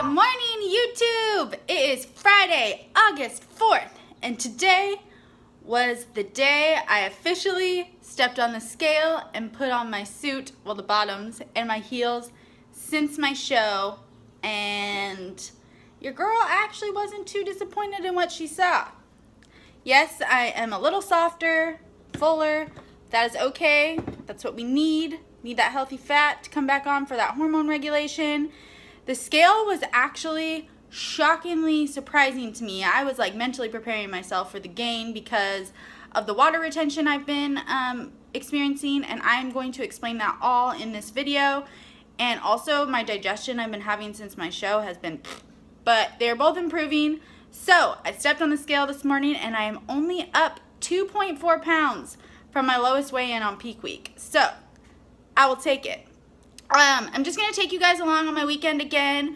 Good morning, YouTube! It is Friday, August 4th, and today was the day I officially stepped on the scale and put on my suit, well, the bottoms, and my heels since my show, and your girl actually wasn't too disappointed in what she saw. Yes, I am a little softer, fuller. That is okay. That's what we need. Need that healthy fat to come back on for that hormone regulation. The scale was actually shockingly surprising to me. I was like mentally preparing myself for the gain because of the water retention I've been experiencing, and I'm going to explain that all in this video. And also my digestion I've been having since my show has been, but they're both improving. So I stepped on the scale this morning and I am only up 2.4 pounds from my lowest weigh-in on peak week. So I will take it. I'm just going to take you guys along on my weekend again,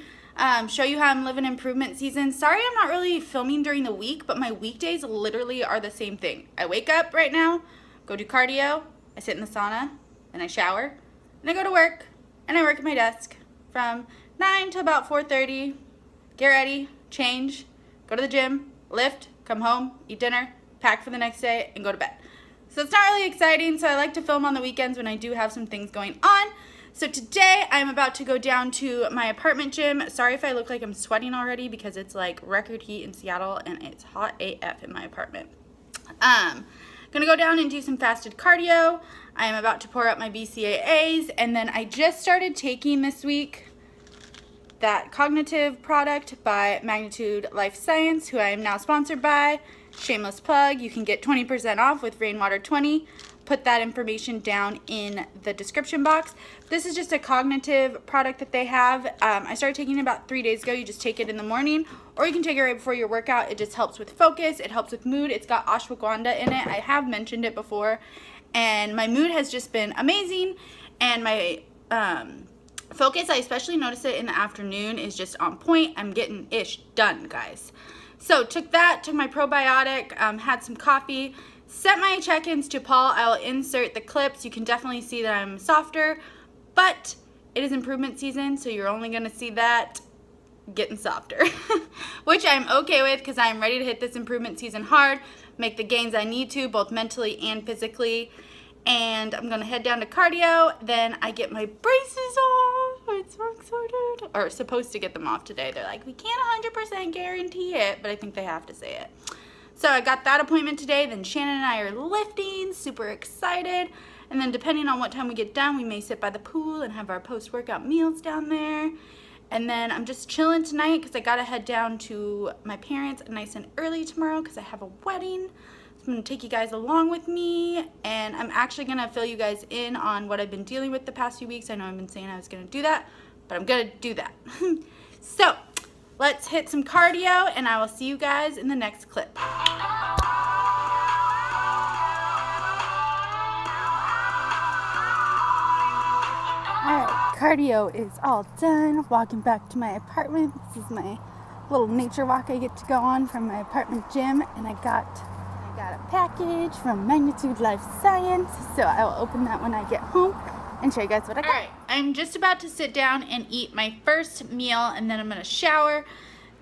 show you how I'm living improvement season. Sorry I'm not really filming during the week, but my weekdays literally are the same thing. I wake up right now, go do cardio, I sit in the sauna, then I shower, and I go to work, and I work at my desk from 9 to about 4:30, get ready, change, go to the gym, lift, come home, eat dinner, pack for the next day, and go to bed. So it's not really exciting, so I like to film on the weekends when I do have some things going on. So today I'm about to go down to my apartment gym. Sorry if I look like I'm sweating already because it's like record heat in Seattle and it's hot AF in my apartment. Gonna go down and do some fasted cardio. I am about to pour up my BCAAs, and then I just started taking this week that cognitive product by Magnitude Life Science, who I am now sponsored by. Shameless plug, you can get 20% off with Rainwater 20. Put that information down in the description box. This is just a cognitive product that they have. I started taking it about 3 days ago. You just take it in the morning, or you can take it right before your workout. It just helps with focus. It helps with mood. It's got ashwagandha in it. I have mentioned it before, and my mood has just been amazing, and my focus, I especially notice it in the afternoon, is just on point. I'm getting ish done, guys. So took that, took my probiotic, had some coffee, set my check-ins to Paul. I'll insert the clips. You can definitely see that I'm softer, but it is improvement season, so you're only gonna see that getting softer, which I'm okay with because I'm ready to hit this improvement season hard, make the gains I need to, both mentally and physically. And I'm gonna head down to cardio, then I get my braces off. I'm so excited. Or supposed to get them off today. They're like, we can't 100% guarantee it, but I think they have to say it. So I got that appointment today, then Shannon and I are lifting, super excited. And then depending on what time we get done, we may sit by the pool and have our post-workout meals down there. And then I'm just chilling tonight because I gotta head down to my parents nice and early tomorrow because I have a wedding. I'm going to take you guys along with me, and I'm actually going to fill you guys in on what I've been dealing with the past few weeks. I know I've been saying I was going to do that, but I'm going to do that. So let's hit some cardio, and I will see you guys in the next clip. Alright, cardio is all done. Walking back to my apartment. This is my little nature walk I get to go on from my apartment gym, and I got a package from Magnitude Life Science, so I will open that when I get home and show you guys what I got. Alright, I'm just about to sit down and eat my first meal, and then I'm going to shower,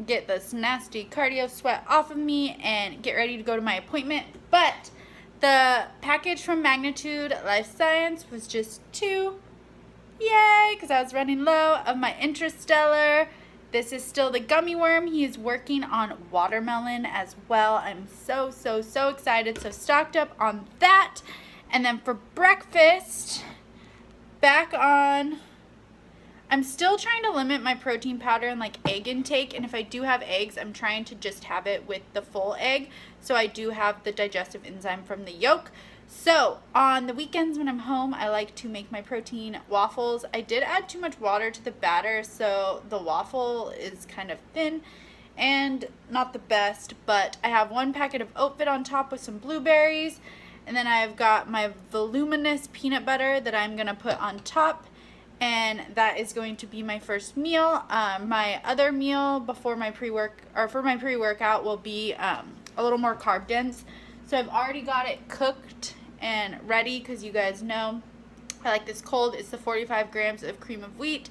get this nasty cardio sweat off of me, and get ready to go to my appointment. But the package from Magnitude Life Science was just two. Yay, because I was running low of my Interstellar. This is still the gummy worm. He is working on watermelon as well. I'm so excited. So stocked up on that. And then for breakfast, back on, I'm still trying to limit my protein powder and like egg intake. And if I do have eggs, I'm trying to just have it with the full egg. So I do have the digestive enzyme from the yolk. So on the weekends when I'm home, I like to make my protein waffles. I did add too much water to the batter, so the waffle is kind of thin and not the best, but I have one packet of oat bit on top with some blueberries, and then I've got my voluminous peanut butter that I'm gonna put on top, and that is going to be my first meal. My other meal before my for my pre-workout will be a little more carb dense. So I've already got it cooked and ready because you guys know I like this cold. It's the 45 grams of cream of wheat,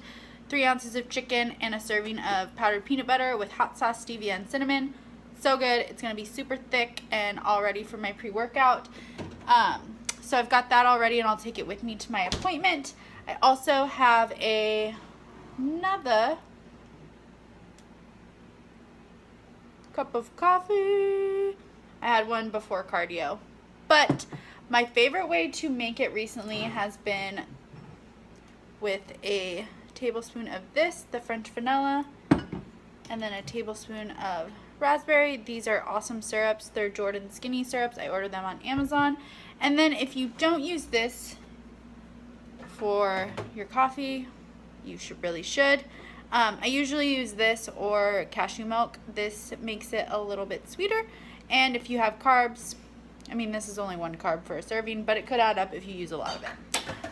3 ounces of chicken, and a serving of powdered peanut butter with hot sauce, stevia, and cinnamon. So good. It's going to be super thick and all ready for my pre-workout. So I've got that all ready, and I'll take it with me to my appointment. I also have another cup of coffee. I had one before cardio. But my favorite way to make it recently has been with a tablespoon of this, the French vanilla, and then a tablespoon of raspberry. These are awesome syrups. They're Jordan Skinny syrups. I ordered them on Amazon. And then if you don't use this for your coffee, you really should. I usually use this or cashew milk. This makes it a little bit sweeter. And if you have carbs, I mean, this is only 1 carb for a serving, but it could add up if you use a lot of it.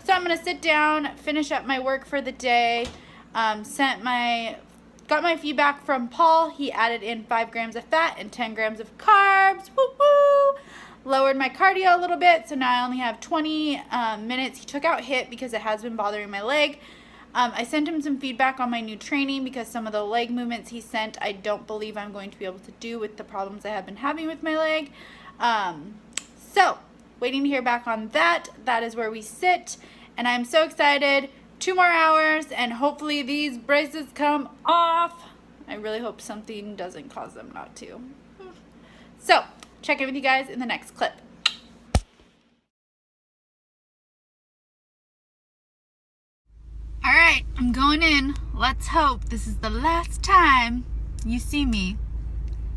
So I'm going to sit down, finish up my work for the day. Got my feedback from Paul. He added in 5 grams of fat and 10 grams of carbs. Woo-woo! Lowered my cardio a little bit, so now I only have 20 minutes. He took out HIIT because it has been bothering my leg. I sent him some feedback on my new training because some of the leg movements he sent I don't believe I'm going to be able to do with the problems I have been having with my leg. So, waiting to hear back on that. That is where we sit, and I'm so excited. 2 more hours, and hopefully these braces come off. I really hope something doesn't cause them not to. So, check in with you guys in the next clip. Alright, I'm going in. Let's hope this is the last time you see me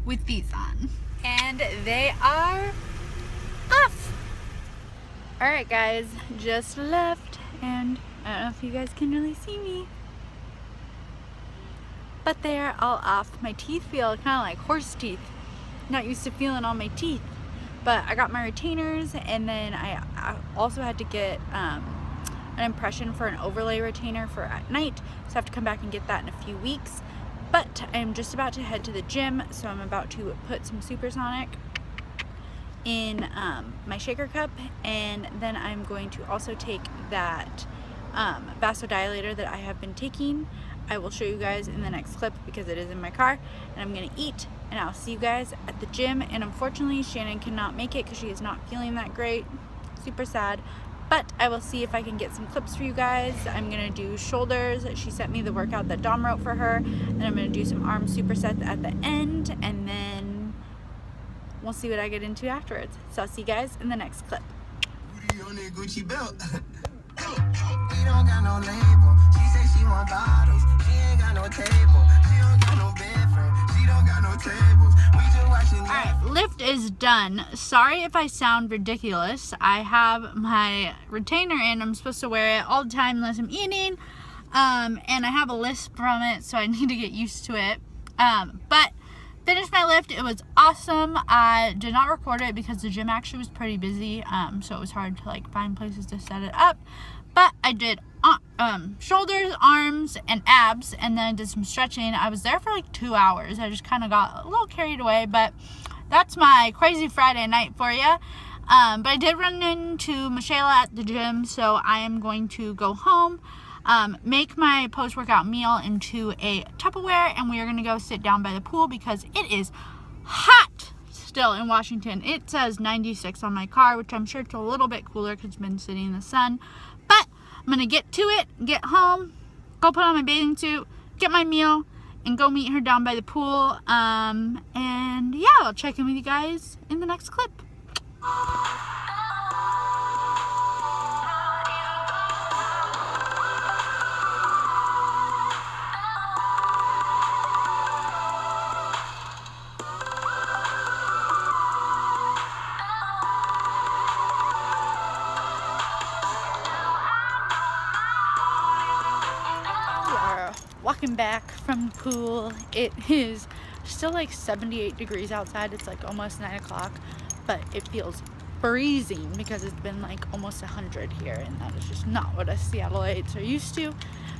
with these on. And they are off. Alright guys, just left, and I don't know if you guys can really see me, but they are all off. My teeth feel kind of like horse teeth. Not used to feeling all my teeth, but I got my retainers, and then I also had to get an impression for an overlay retainer for at night, so I have to come back and get that in a few weeks. But I'm just about to head to the gym, so I'm about to put some supersonic in my shaker cup, and then I'm going to also take that vasodilator that I have been taking. I will show you guys in the next clip because it is in my car, and I'm gonna eat, and I'll see you guys at the gym. And unfortunately Shannon cannot make it because she is not feeling that great. Super sad, but I will see if I can get some clips for you guys. I'm gonna do shoulders. She sent me the workout that Dom wrote for her, and I'm gonna do some arm supersets at the end, and then we'll see what I get into afterwards. So I'll see you guys in the next clip. Gucci belt. He don't got no label. She say she want bottles. She ain't got no table. She don't got no bed frame. She don't got no tables. We just watching. Alright, lift is done. Sorry if I sound ridiculous. I have my retainer in. I'm supposed to wear it all the time unless I'm eating. And I have a lisp from it, so I need to get used to it. But finished my lift. It was awesome. I did not record it because the gym actually was pretty busy, so it was hard to like find places to set it up. But I did shoulders, arms, and abs, and then I did some stretching. I was there for like 2 hours. I just kind of got a little carried away, but that's my crazy Friday night for you. But I did run into Michaela at the gym, so I am going to go home, make my post-workout meal into a Tupperware, and we are going to go sit down by the pool because it is hot still in Washington. It says 96 on my car, which I'm sure it's a little bit cooler because it's been sitting in the sun. But I'm going to get to it, get home, go put on my bathing suit, get my meal, and go meet her down by the pool. And yeah, I'll check in with you guys in the next clip. Walking back from the pool. It is still like 78 degrees outside. It's like almost 9 o'clock, but it feels freezing because it's been like almost 100 here, and that is just not what us Seattleites are used to.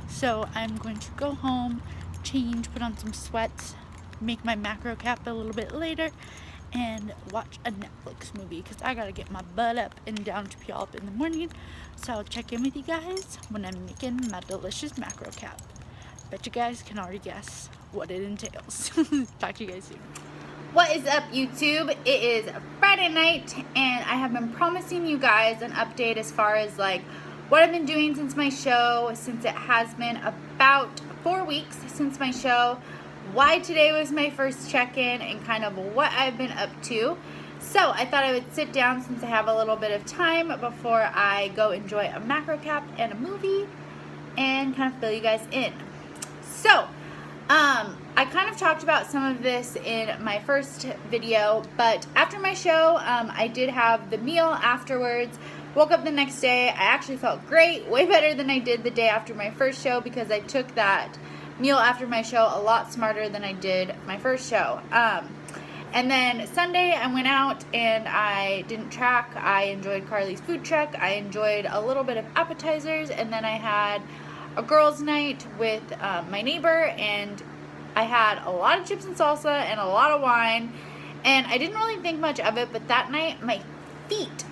So I'm going to go home, change, put on some sweats, make my macro cap a little bit later, and watch a Netflix movie because I gotta get my butt up and down to Puyallup in the morning. So I'll check in with you guys when I'm making my delicious macro cap. Bet you guys can already guess what it entails. Talk to you guys soon. What is up, YouTube? It is Friday night, and I have been promising you guys an update as far as like what I've been doing since my show, since it has been about 4 weeks since my show, why today was my first check-in, and kind of what I've been up to. So I thought I would sit down since I have a little bit of time before I go enjoy a macro cap and a movie and kind of fill you guys in. So, I kind of talked about some of this in my first video, but after my show, I did have the meal afterwards. Woke up the next day, I actually felt great, way better than I did the day after my first show, because I took that meal after my show a lot smarter than I did my first show. And then Sunday, I went out and I didn't track. I enjoyed Carly's food truck. I enjoyed a little bit of appetizers, and then I had a girls' night with my neighbor, and I had a lot of chips and salsa and a lot of wine, and I didn't really think much of it, but that night my feet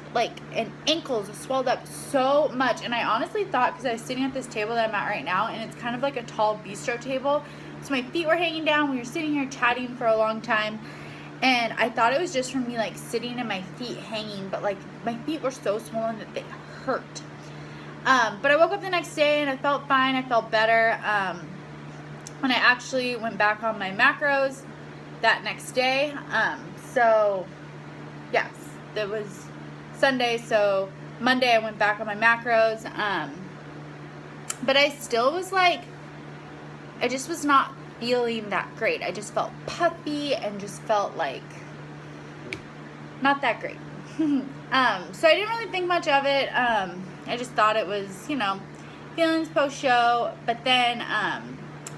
and ankles swelled up so much, and I honestly thought, because I was sitting at this table that I'm at right now, and it's kind of like a tall bistro table, so my feet were hanging down. We were sitting here chatting for a long time, and I thought it was just from me like sitting and my feet hanging, but like my feet were so swollen that they hurt. But I woke up the next day and I felt fine. I felt better. When I actually went back on my macros that next day. So yes, it was Sunday. So Monday I went back on my macros. But I still was like, I just was not feeling that great. I just felt puffy and just felt like not that great. So I didn't really think much of it. I just thought it was, you know, feelings post-show. But then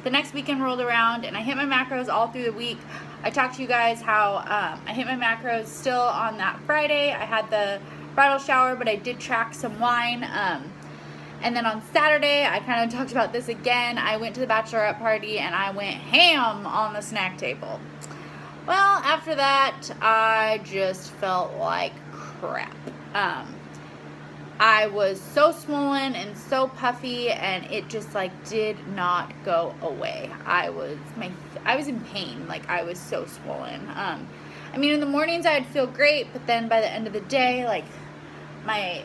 the next weekend rolled around and I hit my macros all through the week. I talked to you guys how I hit my macros still on that Friday. I had the bridal shower, but I did track some wine. And then on Saturday, I kind of talked about this again. I went to the bachelorette party and I went ham on the snack table. Well, after that, I just felt like crap. I was so swollen and so puffy, and it just like did not go away. I was in pain. Like, I was so swollen. I mean, in the mornings I'd feel great, but then by the end of the day, like, my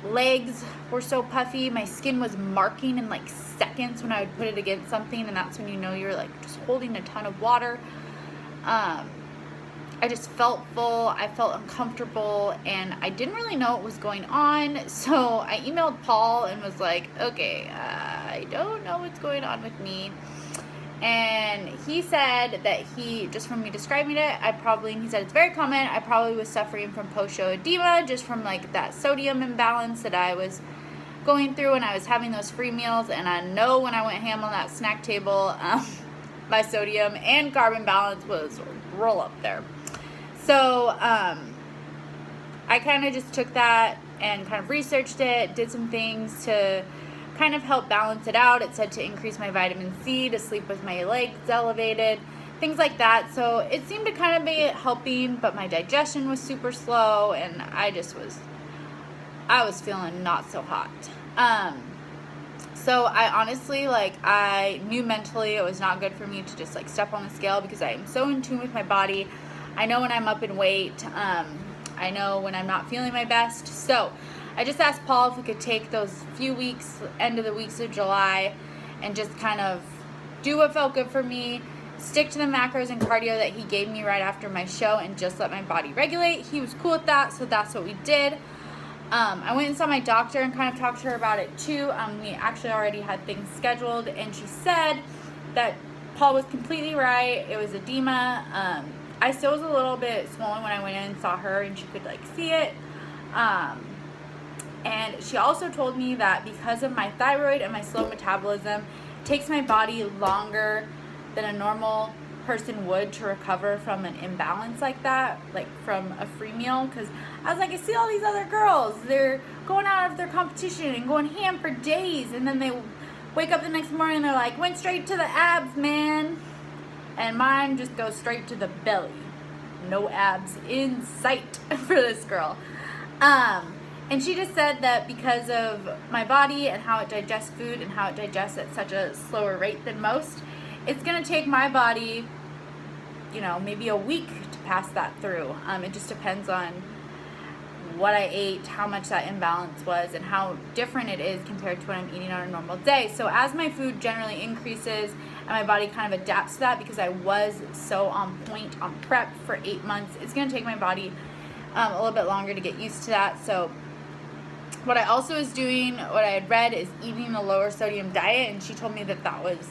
legs were so puffy. My skin was marking in like seconds when I would put it against something, and that's when you know you're like just holding a ton of water. I just felt full, I felt uncomfortable, and I didn't really know what was going on, so I emailed Paul and was like, okay, I don't know what's going on with me. And he said that just from me describing it, he said it's very common, I probably was suffering from post-show edema, just from like that sodium imbalance that I was going through when I was having those free meals. And I know when I went ham on that snack table, my sodium and carb balance was roll up there. So I kind of just took that and kind of researched it, did some things to kind of help balance it out. It said to increase my vitamin C, to sleep with my legs elevated, things like that. So it seemed to kind of be helping, but my digestion was super slow, and I was feeling not so hot. So I honestly, I knew mentally it was not good for me to just step on the scale, because I am so in tune with my body. I know when I'm up in weight. I know when I'm not feeling my best. So I just asked Paul if we could take those few weeks, end of the weeks of July, and just kind of do what felt good for me, stick to the macros and cardio that he gave me right after my show, and just let my body regulate. He was cool with that, so that's what we did. I went and saw my doctor and kind of talked to her about it too. We actually already had things scheduled, and she said that Paul was completely right. It was edema. I still was a little bit swollen when I went in and saw her, and she could see it. And she also told me that because of my thyroid and my slow metabolism, it takes my body longer than a normal person would to recover from an imbalance like that, from a free meal. Because I was I see all these other girls, they're going out of their competition and going ham for days, and then they wake up the next morning and they're went straight to the abs, man. And mine just goes straight to the belly. No abs in sight for this girl. And she just said that because of my body and how it digests food and how it digests at such a slower rate than most, it's going to take my body, you know, maybe a week to pass that through. It just depends on what I ate, how much that imbalance was, and how different it is compared to what I'm eating on a normal day. So as my food generally increases and my body kind of adapts to that, because I was so on point on prep for 8 months, it's going to take my body a little bit longer to get used to that. So what I also was doing, what I had read, is eating a lower sodium diet, and she told me that that was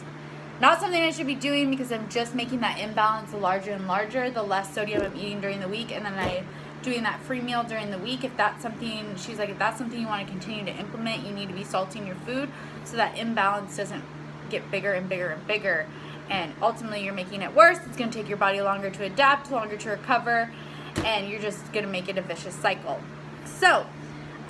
not something I should be doing because I'm just making that imbalance larger and larger the less sodium I'm eating during the week, and then I doing that free meal during the week. If that's something, she's like, if that's something you want to continue to implement, you need to be salting your food so that imbalance doesn't get bigger and bigger and bigger, and ultimately you're making it worse. It's going to take your body longer to adapt, longer to recover, and you're just going to make it a vicious cycle. So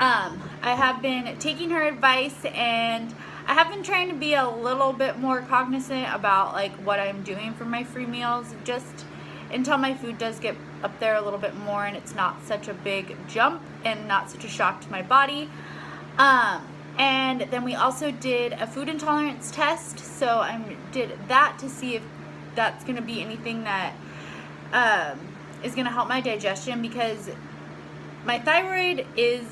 I have been taking her advice, and I have been trying to be a little bit more cognizant about like what I'm doing for my free meals, just until my food does get up there a little bit more and it's not such a big jump and not such a shock to my body. And then we also did a food intolerance test, so I did that to see if that's going to be anything that is going to help my digestion, because my thyroid is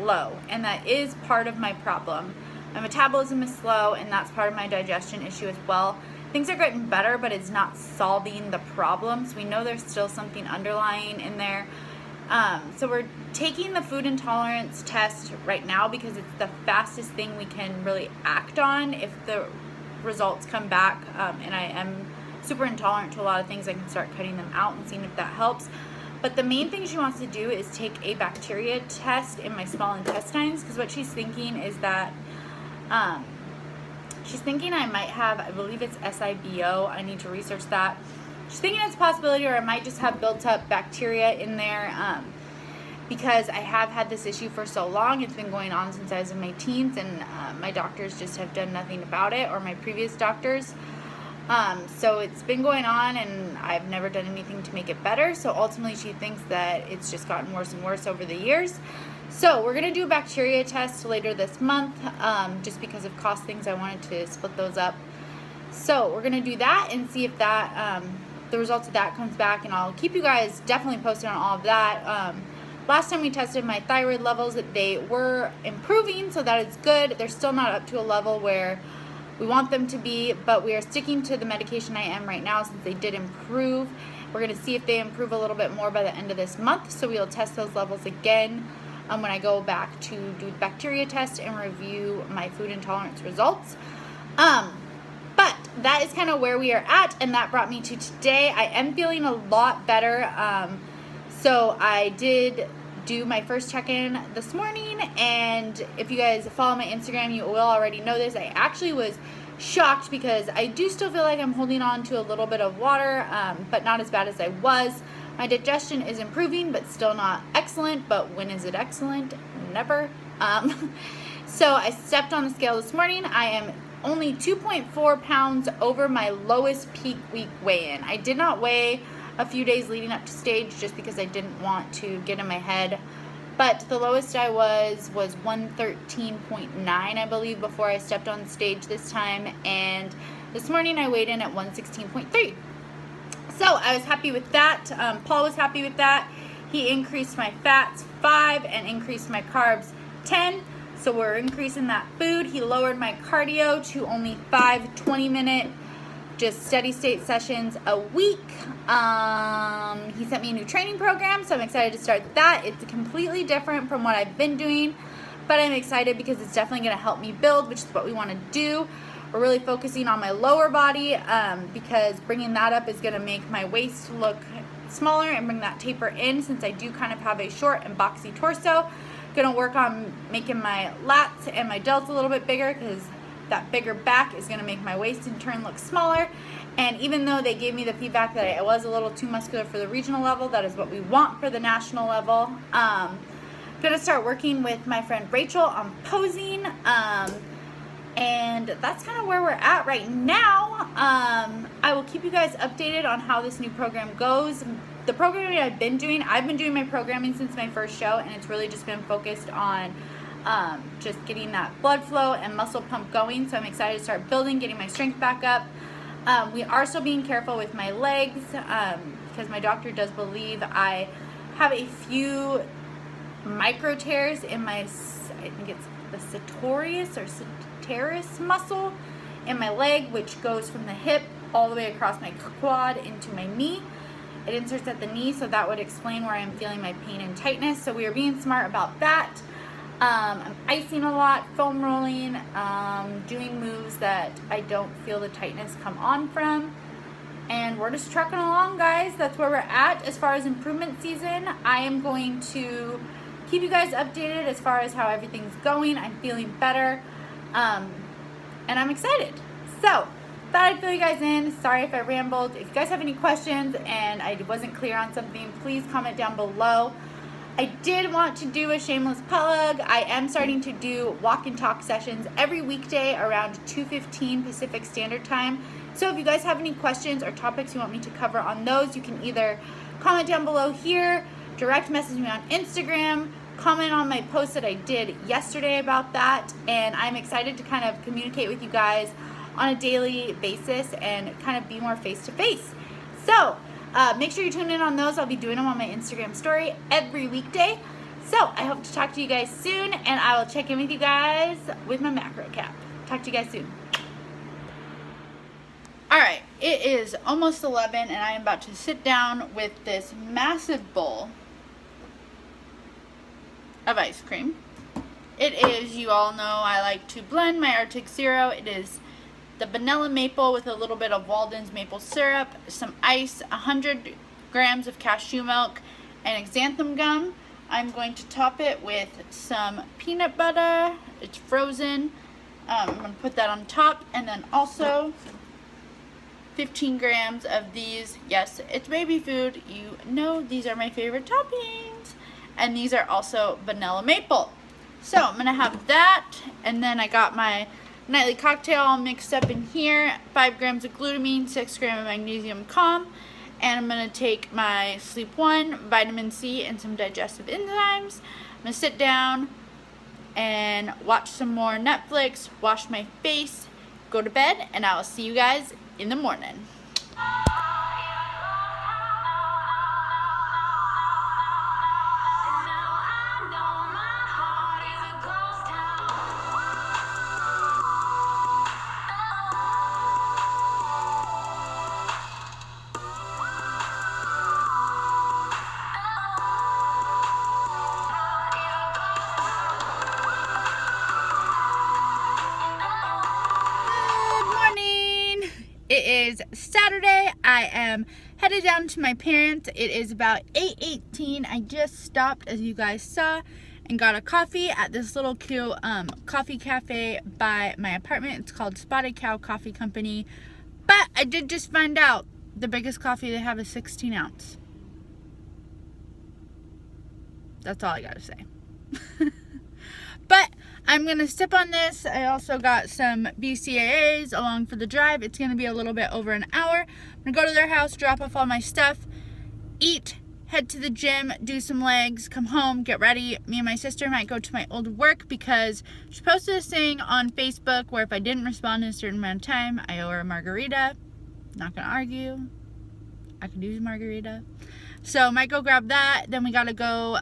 low, and that is part of my problem. My metabolism is slow, and that's part of my digestion issue as well. Things are getting better, but it's not solving the problem, so we know there's still something underlying in there. So we're taking the food intolerance test right now because it's the fastest thing we can really act on. If the results come back and I am super intolerant to a lot of things, I can start cutting them out and seeing if that helps. But the main thing she wants to do is take a bacteria test in my small intestines, because what she's thinking is that she's thinking I might have, I believe it's SIBO. I need to research that. She's thinking it's a possibility, or I might just have built up bacteria in there because I have had this issue for so long. It's been going on since I was in my teens, and my doctors just have done nothing about it, or my previous doctors. So it's been going on, and I've never done anything to make it better. So ultimately she thinks that it's just gotten worse and worse over the years. So we're going to do a bacteria test later this month, just because of cost things. I wanted to split those up. So we're going to do that and see if that, the results of that comes back, and I'll keep you guys definitely posted on all of that. Last time we tested my thyroid levels, they were improving, so that is good. They're still not up to a level where we want them to be, but we are sticking to the medication I am right now since they did improve. We're going to see if they improve a little bit more by the end of this month, so we'll test those levels again when I go back to do the bacteria test and review my food intolerance results. But that is kind of where we are at, and that brought me to today. I am feeling a lot better. So I did do my first check-in this morning, and if you guys follow my Instagram, you will already know this. I actually was shocked because I do still feel like I'm holding on to a little bit of water, but not as bad as I was. My digestion is improving, but still not excellent. But when is it excellent? Never. So I stepped on the scale this morning. I am only 2.4 pounds over my lowest peak week weigh-in. I did not weigh a few days leading up to stage just because I didn't want to get in my head. But the lowest I was 113.9, I believe, before I stepped on stage this time. And this morning I weighed in at 116.3. So I was happy with that. Paul was happy with that. He increased my fats 5 and increased my carbs 10. So we're increasing that food. He lowered my cardio to only 5 20-minute just steady state sessions a week. He sent me a new training program, so I'm excited to start that. It's completely different from what I've been doing, but I'm excited because it's definitely going to help me build, which is what we want to do. We're really focusing on my lower body because bringing that up is going to make my waist look smaller and bring that taper in, since I do kind of have a short and boxy torso. Going to work on making my lats and my delts a little bit bigger, because that bigger back is going to make my waist in turn look smaller. And even though they gave me the feedback that I was a little too muscular for the regional level, that is what we want for the national level. Going to start working with my friend Rachel on posing. And that's kind of where we're at right now. I will keep you guys updated on how this new program goes. the programming I've been doing my programming since my first show, and it's really just been focused on just getting that blood flow and muscle pump going. So I'm excited to start building, getting my strength back up. We are still being careful with my legs because my doctor does believe I have a few micro tears in my, I think it's the sartorius or teres muscle in my leg, which goes from the hip all the way across my quad into my knee. It inserts at the knee, so that would explain where I'm feeling my pain and tightness. So we are being smart about that. I'm icing a lot, foam rolling, doing moves that I don't feel the tightness come on from. And we're just trucking along, guys. That's where we're at as far as improvement season. I am going to keep you guys updated as far as how everything's going. I'm feeling better, and I'm excited. So, thought I'd fill you guys in. Sorry if I rambled. If you guys have any questions and I wasn't clear on something, please comment down below. I did want to do a shameless plug. I am starting to do walk and talk sessions every weekday around 2:15 Pacific Standard Time. So if you guys have any questions or topics you want me to cover on those, you can either comment down below here, direct message me on Instagram, comment on my post that I did yesterday about that, and I'm excited to kind of communicate with you guys on a daily basis and kind of be more face-to-face. So make sure you tune in on those. I'll be doing them on my Instagram story every weekday. So I hope to talk to you guys soon, and I will check in with you guys with my macro cap. Talk to you guys soon. Alright, it is almost 11, and I am about to sit down with this massive bowl of ice cream. It is, you all know I like to blend my Arctic Zero. It is the vanilla maple with a little bit of Walden's maple syrup, some ice, 100 grams of cashew milk, and xanthan gum. I'm going to top it with some peanut butter. It's frozen. I'm going to put that on top, and then also 15 grams of these. Yes, it's baby food. You know these are my favorite toppings. And these are also vanilla maple. So I'm going to have that, and then I got my nightly cocktail all mixed up in here. 5 grams of glutamine, 6 grams of magnesium calm, and I'm going to take my Sleep 1, vitamin C, and some digestive enzymes. I'm going to sit down and watch some more Netflix, wash my face, go to bed, and I will see you guys in the morning. It is Saturday. I am headed down to my parents. It is about 8:18. I just stopped, as you guys saw, and got a coffee at this little cute coffee cafe by my apartment. It's called Spotted Cow Coffee Company. But I did just find out the biggest coffee they have is 16 ounce. That's all I gotta say. But I'm going to sip on this. I also got some BCAAs along for the drive. It's going to be a little bit over an hour. I'm going to go to their house, drop off all my stuff, eat, head to the gym, do some legs, come home, get ready. Me and my sister might go to my old work because she posted this thing on Facebook where if I didn't respond in a certain amount of time, I owe her a margarita. Not going to argue. I could use a margarita. So might go grab that. Then we gotta go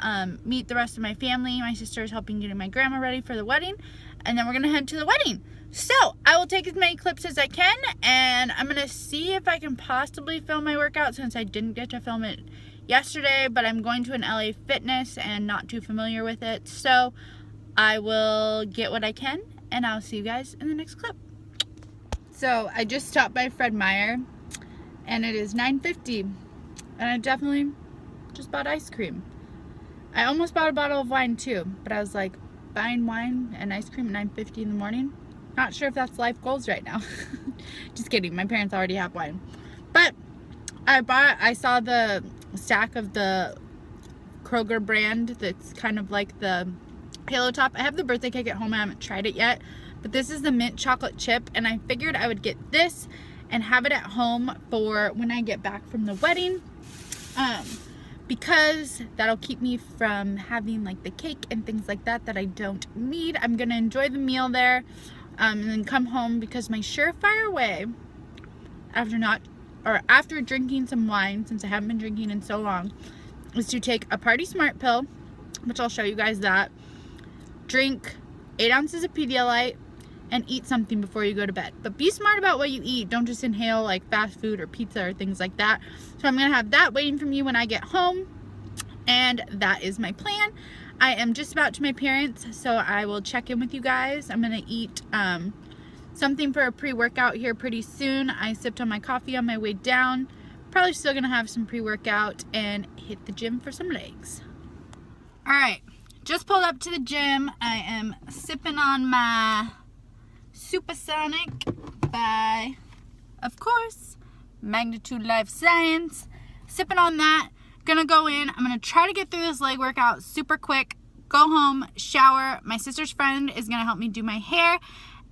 meet the rest of my family. My sister is helping getting my grandma ready for the wedding, and then we're gonna head to the wedding. So I will take as many clips as I can, and I'm gonna see if I can possibly film my workout since I didn't get to film it yesterday. But I'm going to an LA Fitness and not too familiar with it, so I will get what I can, and I'll see you guys in the next clip. So I just stopped by Fred Meyer, and it is 9:50. And I definitely just bought ice cream. I almost bought a bottle of wine too, but I was like, buying wine and ice cream at 9:50 in the morning? Not sure if that's life goals right now. Just kidding, my parents already have wine. But I saw the stack of the Kroger brand that's kind of like the Halo Top. I have the birthday cake at home, I haven't tried it yet. But this is the mint chocolate chip, and I figured I would get this and have it at home for when I get back from the wedding. because that'll keep me from having like the cake and things like that that I don't need. I'm gonna enjoy the meal there, and then come home, because my surefire way after drinking some wine, since I haven't been drinking in so long, is to take a Party Smart pill, which I'll show you guys that, drink 8 ounces of Pedialyte, and eat something before you go to bed. But be smart about what you eat. Don't just inhale like fast food or pizza or things like that. So I'm gonna have that waiting for me when I get home, and that is my plan. I am just about to my parents', so I will check in with you guys. I'm gonna eat something for a pre-workout here pretty soon. I sipped on my coffee on my way down. Probably still gonna have some pre-workout and hit the gym for some legs. All right, just pulled up to the gym. I am sipping on my Supersonic by, of course, Magnitude Life Science. Sipping on that. Gonna go in. I'm gonna try to get through this leg workout super quick. Go home, shower. My sister's friend is gonna help me do my hair.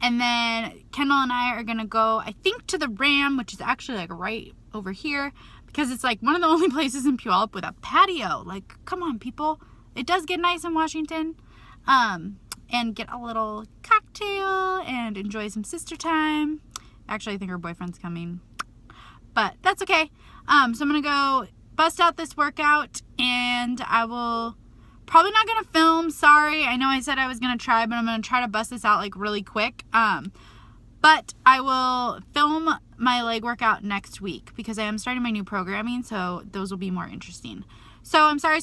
And then Kendall and I are gonna go, I think, to the Ram, which is actually like right over here, because it's like one of the only places in Puyallup with a patio. Like, come on, people. It does get nice in Washington. And get a little cocktail and enjoy some sister time. Actually, I think her boyfriend's coming, but that's okay. So I'm gonna go bust out this workout, and I will probably not gonna film. Sorry, I know I said I was gonna try, but I'm gonna try to bust this out like really quick. But I will film my leg workout next week, because I am starting my new programming, so those will be more interesting. So I'm sorry.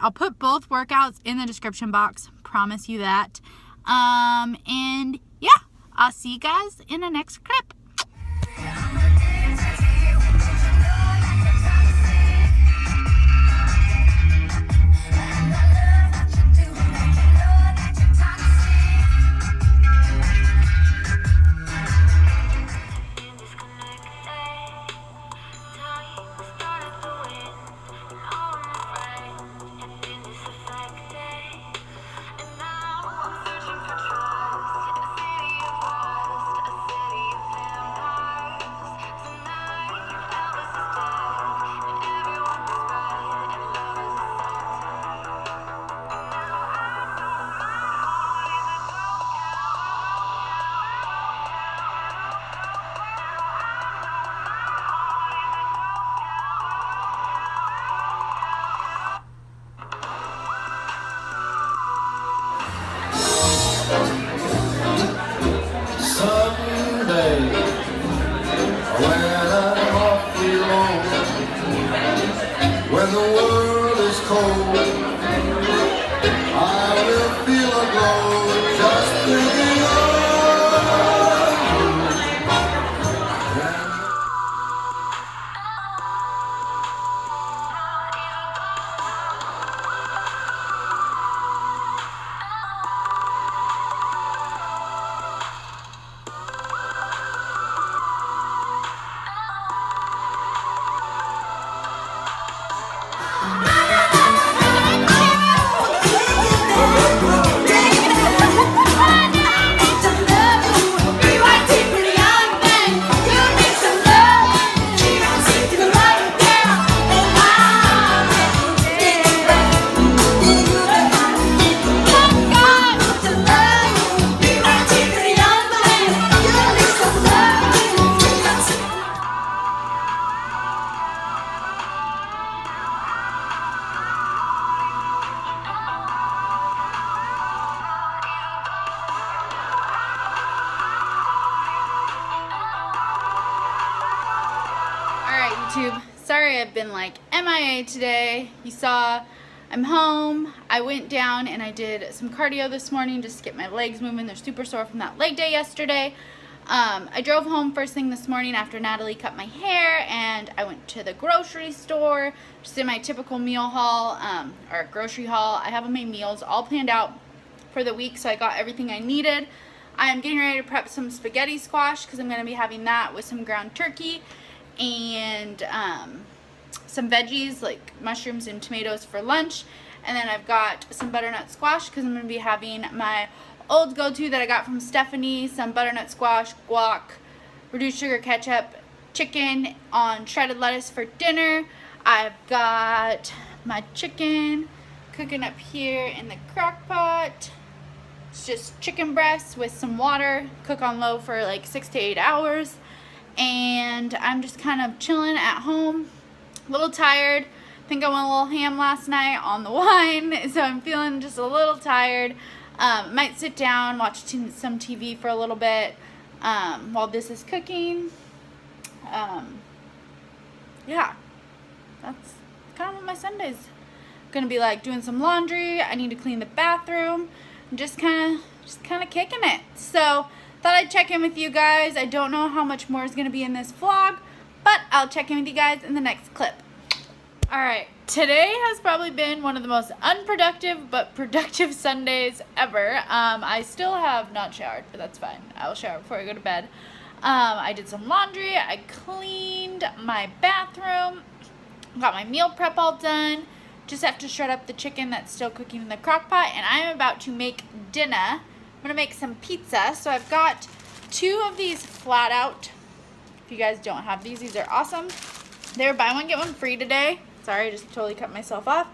I'll put both workouts in the description box. Promise you that. And yeah, I'll see you guys in the next clip. When the world is cold, I will feel a glow just thinking YouTube. Sorry I've been like MIA today. You saw I'm home. I went down and I did some cardio this morning just to get my legs moving. They're super sore from that leg day yesterday. I drove home first thing this morning after Natalie cut my hair, and I went to the grocery store, just did my typical meal haul, or grocery haul. I have all my meals all planned out for the week, so I got everything I needed. I am getting ready to prep some spaghetti squash because I'm going to be having that with some ground turkey and some veggies like mushrooms and tomatoes for lunch. And then I've got some butternut squash because I'm going to be having my old go-to that I got from Stephanie, some butternut squash, guac, reduced sugar ketchup, chicken on shredded lettuce for dinner. I've got my chicken cooking up here in the crock pot. It's just chicken breasts with some water, cook on low for like 6 to 8 hours. And I'm just kind of chilling at home, a little tired. I think I went a little ham last night on the wine, so I'm feeling just a little tired. Might sit down, watch some TV for a little bit while this is cooking. Yeah, that's kind of what my Sunday's gonna be like. Doing some laundry. I need to clean the bathroom. I'm just kind of kicking it. So thought I'd check in with you guys. I don't know how much more is gonna be in this vlog, but I'll check in with you guys in the next clip. All right, today has probably been one of the most unproductive but productive Sundays ever. I still have not showered, but that's fine. I will shower before I go to bed. I did some laundry. I cleaned my bathroom. Got my meal prep all done. Just have to shred up the chicken that's still cooking in the crock pot, and I'm about to make dinner. I'm gonna make some pizza. So I've got 2 of these flat out. If you guys don't have these are awesome. They're buy one, get one free today. Sorry, I just totally cut myself off.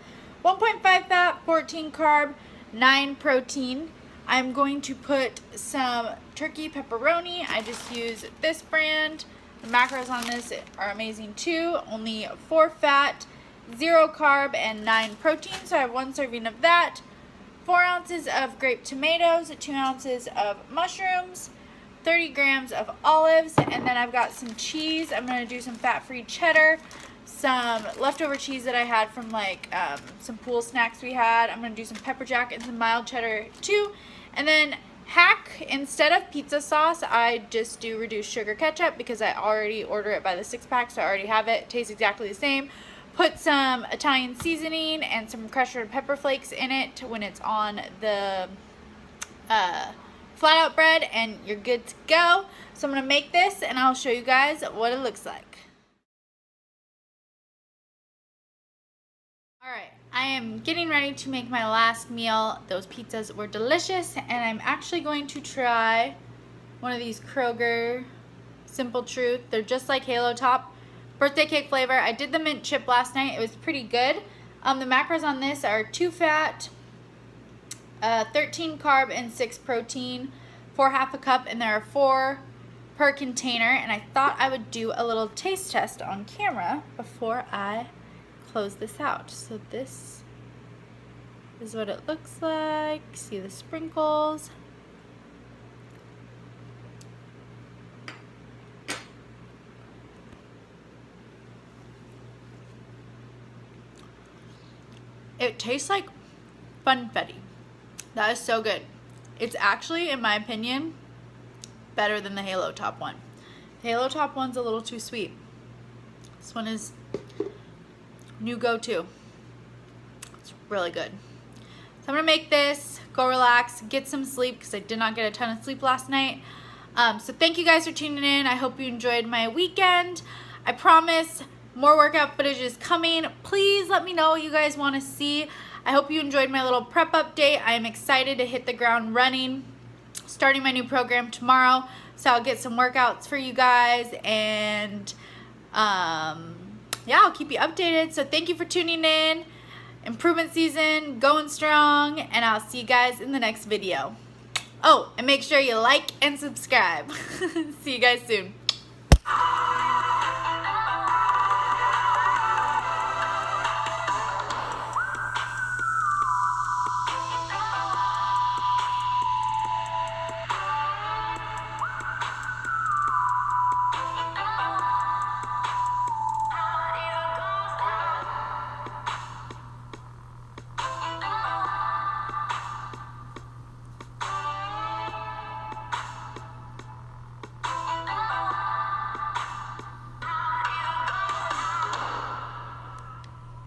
1.5 fat, 14 carb, 9 protein. I'm going to put some turkey pepperoni. I just use this brand. The macros on this are amazing too. Only 4 fat, 0 carb, and 9 protein. So I have 1 serving of that. 4 ounces of grape tomatoes, 2 ounces of mushrooms, 30 grams of olives, and then I've got some cheese. I'm going to do some fat-free cheddar, some leftover cheese that I had from like some pool snacks we had. I'm going to do some pepper jack and some mild cheddar too. And then hack, instead of pizza sauce, I just do reduced sugar ketchup because I already order it by the 6-pack, so I already have it. It tastes exactly the same. Put some Italian seasoning and some crushed red pepper flakes in it when it's on the flat out bread, and you're good to go. So I'm going to make this and I'll show you guys what it looks like. Alright, I am getting ready to make my last meal. Those pizzas were delicious, and I'm actually going to try one of these Kroger Simple Truth. They're just like Halo Top. Birthday cake flavor. I did the mint chip last night. It was pretty good. The macros on this are 2 fat, 13 carb, and 6 protein for half a cup, and there are 4 per container. And I thought I would do a little taste test on camera before I close this out. So this is what it looks like. See the sprinkles. It tastes like funfetti. That is so good. It's actually, in my opinion, better than the Halo Top one. The Halo Top one's a little too sweet. This one is new go-to. It's really good. So I'm gonna make this, go relax, get some sleep because I did not get a ton of sleep last night. So thank you guys for tuning in. I hope you enjoyed my weekend. I promise more workout footage is coming. Please let me know what you guys want to see. I hope you enjoyed my little prep update. I am excited to hit the ground running, starting my new program tomorrow. So I'll get some workouts for you guys, and yeah, I'll keep you updated. So thank you for tuning in. Improvement season going strong, and I'll see you guys in the next video. Oh, and make sure you like and subscribe. See you guys soon.